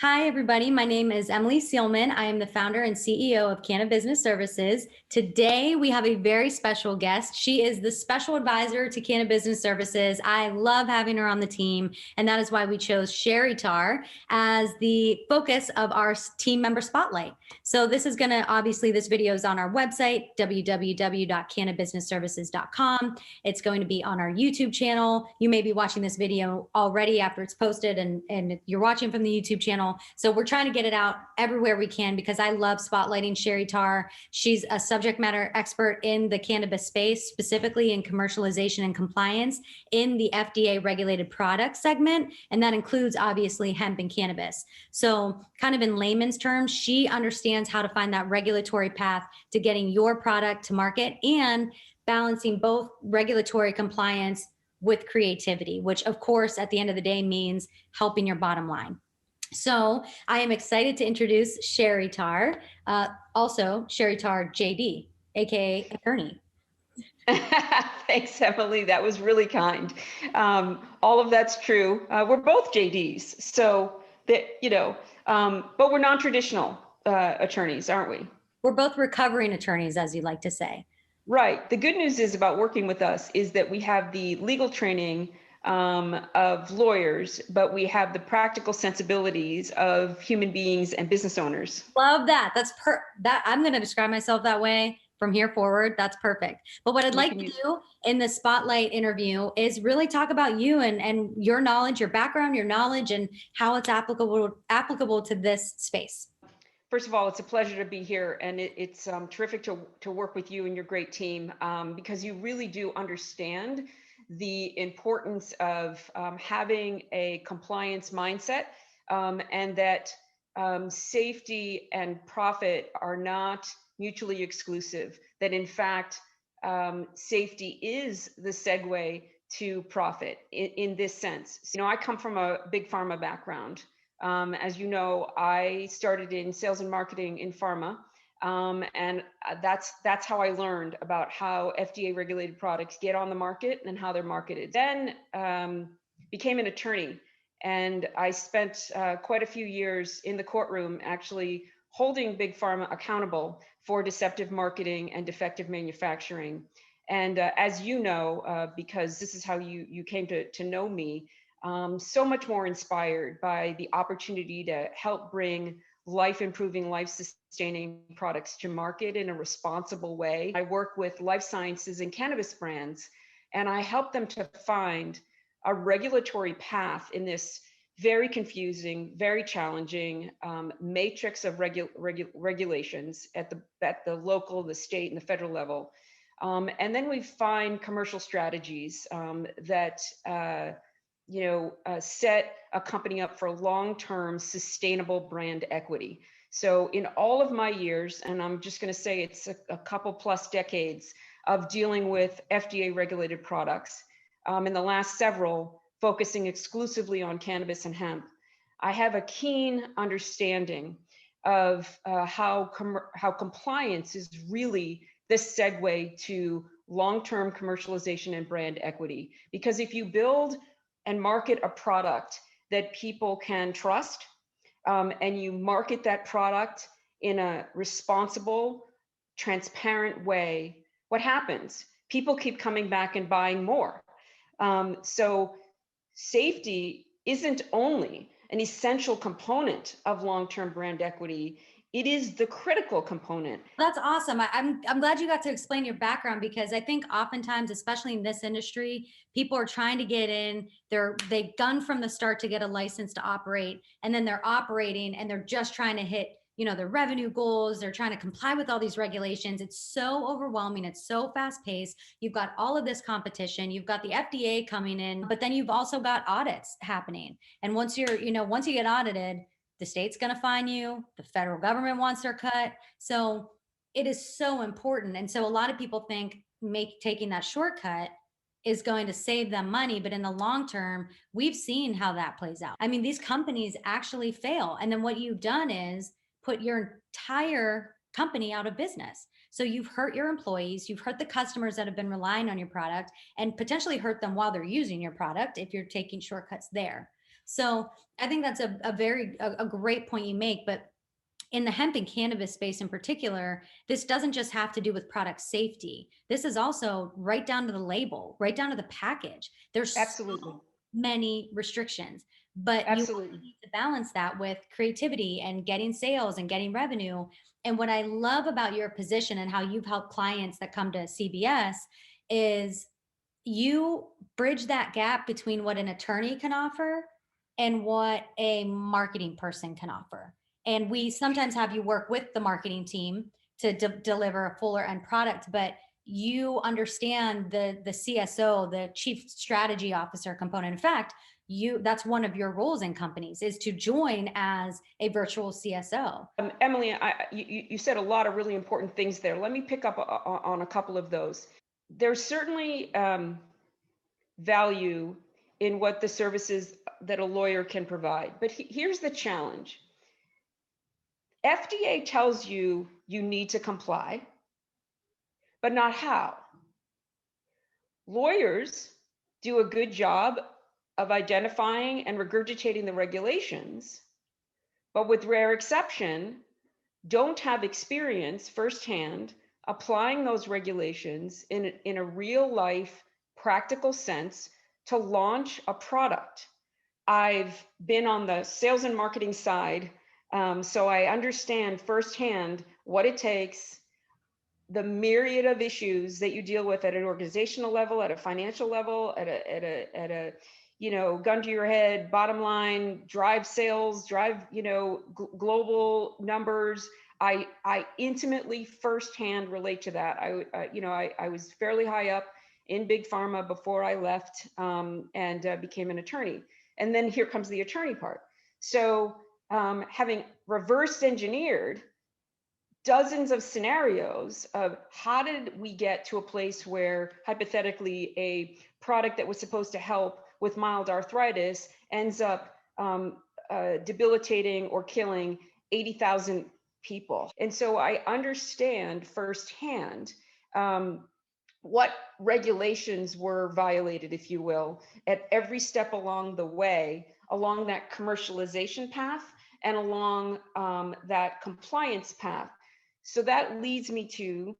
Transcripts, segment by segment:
Hi, everybody. My name is Emily Seelman. I am the founder and CEO of Canna Business Services. Today, we have a very special guest. She is the special advisor to Canna Business Services. I love having her on the team, and that is why we chose Sheri Tarr as the focus of our team member spotlight. So this is going to, obviously, this video is on our website, www.cannabusinessservices.com. It's going to be on our YouTube channel. You may be watching this video already after it's posted, and you're watching from the YouTube channel. So we're trying to get it out everywhere we can because I love spotlighting Sheri Tarr. She's a subject matter expert in the cannabis space, specifically in commercialization and compliance in the FDA regulated product segment. And that includes obviously hemp and cannabis. So kind of in layman's terms, she understands how to find that regulatory path to getting your product to market and balancing both regulatory compliance with creativity, which of course, at the end of the day means helping your bottom line. So I am excited to introduce Sheri Tarr, also Sheri Tarr JD, aka attorney. Thanks, Emily. That was really kind. All of that's true. We're both JDs, so that but we're non-traditional attorneys, aren't we? We're both recovering attorneys, as you like to say. Right. The good news is about working with us is that we have the legal training of lawyers, but we have the practical sensibilities of human beings and business owners. Love that. That I'm going to describe myself that way from here forward. That's perfect. But what I'd like to do in the spotlight interview is really talk about you and your knowledge, your background, your knowledge, and how it's applicable to this space. First of all, it's a pleasure to be here, and it's terrific to work with you and your great team because you really do understand the importance of having a compliance mindset and that safety and profit are not mutually exclusive, that in fact, safety is the segue to profit in this sense. So, I come from a big pharma background. As you know, I started in sales and marketing in pharma. And that's how I learned about how FDA regulated products get on the market and how they're marketed. Then became an attorney, and I spent quite a few years in the courtroom actually holding big pharma accountable for deceptive marketing and defective manufacturing. And as you know, because this is how you came to know me, so much more inspired by the opportunity to help bring life-improving, life-sustaining products to market in a responsible way. I work with life sciences and cannabis brands, and I help them to find a regulatory path in this very confusing, very challenging matrix of regulations at the local, the state, and the federal level. And then we find commercial strategies that set a company up for long-term sustainable brand equity. So in all of my years, and I'm just going to say it's a couple plus decades of dealing with FDA regulated products, in the last several focusing exclusively on cannabis and hemp, I have a keen understanding of how compliance is really the segue to long-term commercialization and brand equity. Because if you build and market a product that people can trust, and you market that product in a responsible, transparent way, what happens? People keep coming back and buying more. So safety isn't only an essential component of long-term brand equity, it is the critical component. That's awesome. I'm glad you got to explain your background, because I think oftentimes, especially in this industry, people are trying to get in. They've done from the start to get a license to operate, and then they're operating and they're just trying to hit their revenue goals. They're trying to comply with all these regulations. It's so overwhelming. It's so fast paced. You've got all of this competition. You've got the FDA coming in, but then you've also got audits happening. And once you get audited, the state's going to fine you. The federal government wants their cut. So it is so important. And so a lot of people think taking that shortcut is going to save them money. But in the long term, we've seen how that plays out. I mean, these companies actually fail. And then what you've done is put your entire company out of business. So you've hurt your employees, you've hurt the customers that have been relying on your product, and potentially hurt them while they're using your product if you're taking shortcuts there. So I think that's a great point you make, but in the hemp and cannabis space in particular, this doesn't just have to do with product safety. This is also right down to the label, right down to the package. There's Absolutely. so many restrictions, but you Absolutely. need to balance that with creativity and getting sales and getting revenue. And what I love about your position and how you've helped clients that come to CBS is you bridge that gap between what an attorney can offer and what a marketing person can offer. And we sometimes have you work with the marketing team to deliver a fuller end product, but you understand the CSO, the chief strategy officer component. In fact, that's one of your roles in companies is to join as a virtual CSO. Emily, you said a lot of really important things there. Let me pick up on a couple of those. There's certainly value in what the services that a lawyer can provide. But here's the challenge. FDA tells you you need to comply, but not how. Lawyers do a good job of identifying and regurgitating the regulations, but with rare exception, don't have experience firsthand applying those regulations in a real life, practical sense to launch a product. I've been on the sales and marketing side, so I understand firsthand what it takes, the myriad of issues that you deal with at an organizational level, at a financial level, at a gun to your head, bottom line, drive sales, drive, global numbers. I intimately firsthand relate to that. I was fairly high up in big pharma before I left and became an attorney. And then here comes the attorney part. So having reverse engineered dozens of scenarios of how did we get to a place where hypothetically a product that was supposed to help with mild arthritis ends up debilitating or killing 80,000 people. And so I understand firsthand what regulations were violated, if you will, at every step along the way, along that commercialization path and along that compliance path. So that leads me to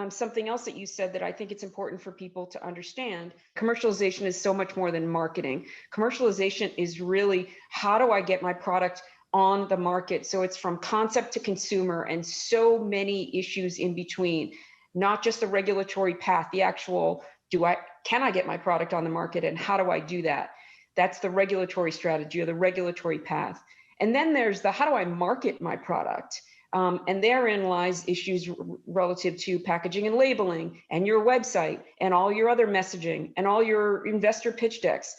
something else that you said that I think it's important for people to understand. Commercialization is so much more than marketing. Commercialization is really, how do I get my product on the market? So it's from concept to consumer and so many issues in between, not just the regulatory path, the actual, can I get my product on the market and how do I do that? That's the regulatory strategy or the regulatory path. And then there's the, how do I market my product? And therein lies issues relative to packaging and labeling and your website and all your other messaging and all your investor pitch decks.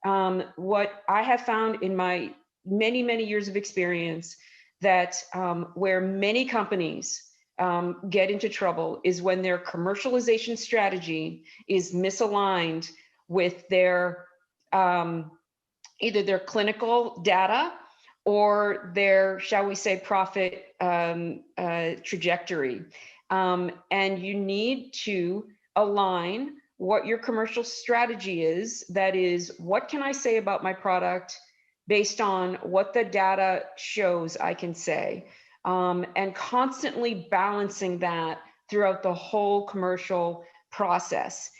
What I have found in my many, many years of experience that where many companies get into trouble is when their commercialization strategy is misaligned with their either their clinical data or their, shall we say, profit trajectory. And you need to align what your commercial strategy is. That is, what can I say about my product based on what the data shows I can say, and constantly balancing that throughout the whole commercial process.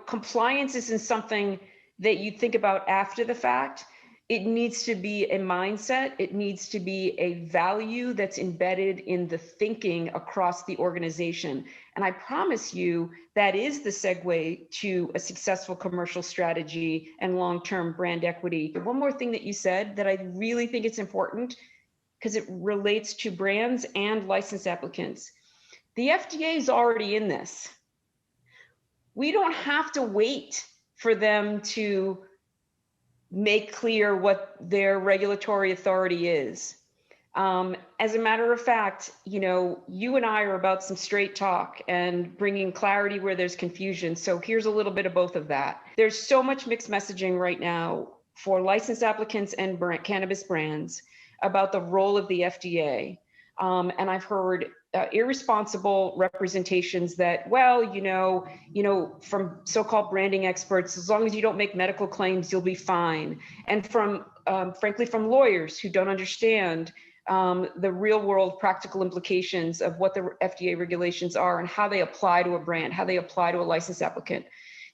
Compliance isn't something that you think about after the fact. It needs to be a mindset. It needs to be a value that's embedded in the thinking across the organization. And I promise you, that is the segue to a successful commercial strategy and long-term brand equity. One more thing that you said that I really think it's important, because it relates to brands and license applicants. The FDA is already in this. We don't have to wait for them to make clear what their regulatory authority is. As a matter of fact, you and I are about some straight talk and bringing clarity where there's confusion. So here's a little bit of both of that. There's so much mixed messaging right now for licensed applicants and cannabis brands about the role of the FDA. And I've heard irresponsible representations that, well, from so-called branding experts, as long as you don't make medical claims, you'll be fine. And from, frankly, from lawyers who don't understand the real world practical implications of what the FDA regulations are and how they apply to a brand, how they apply to a license applicant.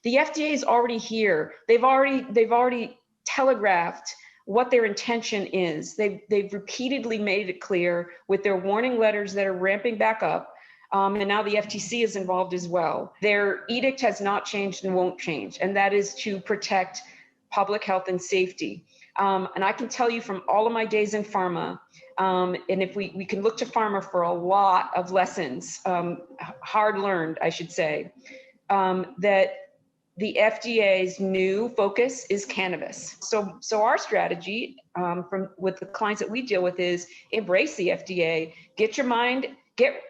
The FDA is already here. They've already telegraphed what their intention is. They've repeatedly made it clear with their warning letters that are ramping back up. And now the FTC is involved as well. Their edict has not changed and won't change, and that is to protect public health and safety. And I can tell you from all of my days in pharma, and if we can look to pharma for a lot of lessons, hard learned, I should say, that the FDA's new focus is cannabis. So our strategy with the clients that we deal with is embrace the FDA, get your mind, get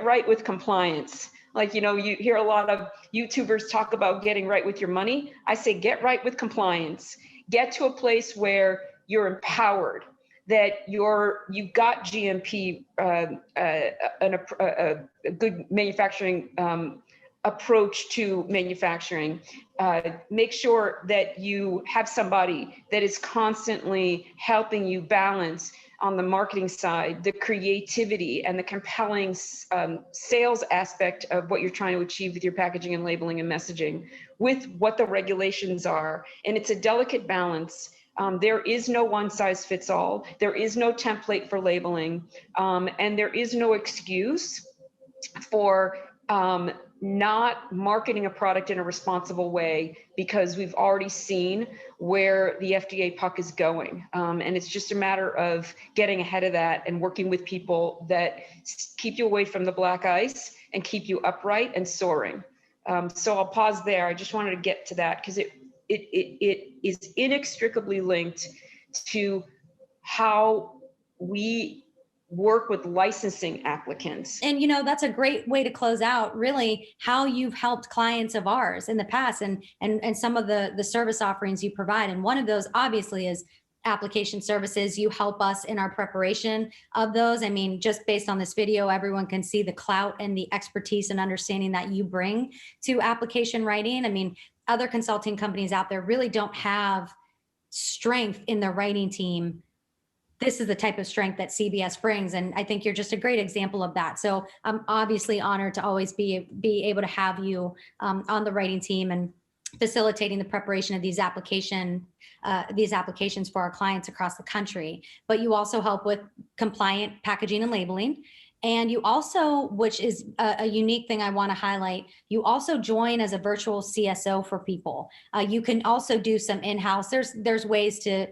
right with compliance. Like, you hear a lot of YouTubers talk about getting right with your money. I say, get right with compliance. Get to a place where you're empowered, that you've got GMP, a good manufacturing approach to manufacturing. Make sure that you have somebody that is constantly helping you balance on the marketing side, the creativity and the compelling sales aspect of what you're trying to achieve with your packaging and labeling and messaging with what the regulations are. And it's a delicate balance. There is no one size fits all. There is no template for labeling. And there is no excuse for not marketing a product in a responsible way, because we've already seen where the FDA puck is going. And it's just a matter of getting ahead of that and working with people that keep you away from the black ice and keep you upright and soaring. So I'll pause there. I just wanted to get to that because it is inextricably linked to how we work with licensing applicants. And that's a great way to close out really how you've helped clients of ours in the past and some of the service offerings you provide. And one of those obviously is application services. You help us in our preparation of those. I mean, just based on this video, everyone can see the clout and the expertise and understanding that you bring to application writing. I mean, other consulting companies out there really don't have strength in their writing team. This is the type of strength that CBS brings. And I think you're just a great example of that. So I'm obviously honored to always be able to have you on the writing team and facilitating the preparation of these applications for our clients across the country. But you also help with compliant packaging and labeling. And you also, which is a unique thing I want to highlight, you also join as a virtual CSO for people. You can also do some in-house. There's ways to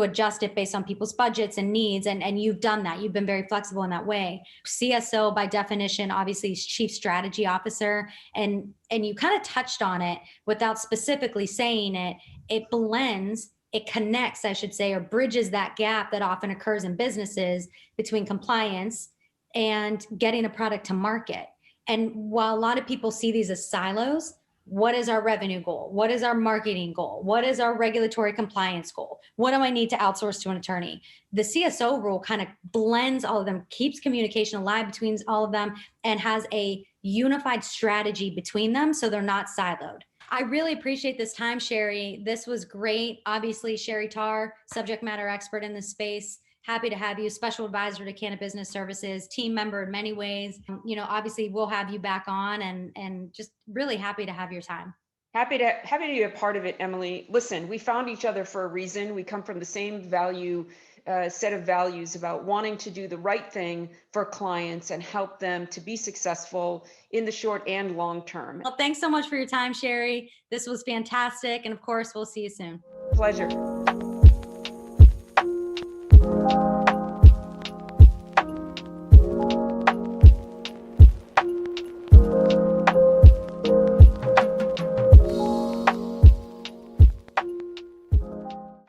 adjust it based on people's budgets and needs. And you've done that. You've been very flexible in that way. CSO by definition, obviously is Chief Strategy Officer. And you kind of touched on it without specifically saying it. It blends, it connects, I should say, or bridges that gap that often occurs in businesses between compliance and getting a product to market. And while a lot of people see these as silos, what is our revenue goal? What is our marketing goal? What is our regulatory compliance goal? What do I need to outsource to an attorney? The CSO role kind of blends all of them, keeps communication alive between all of them, and has a unified strategy between them so they're not siloed. I really appreciate this time, Sheri. This was great. Obviously, Sheri Tarr, subject matter expert in this space. Happy to have you, special advisor to Canna Business Services, team member in many ways. Obviously we'll have you back on and just really happy to have your time. Happy to be a part of it, Emily. Listen, we found each other for a reason. We come from the same set of values about wanting to do the right thing for clients and help them to be successful in the short and long term. Well, thanks so much for your time, Sheri. This was fantastic. And of course, we'll see you soon. Pleasure.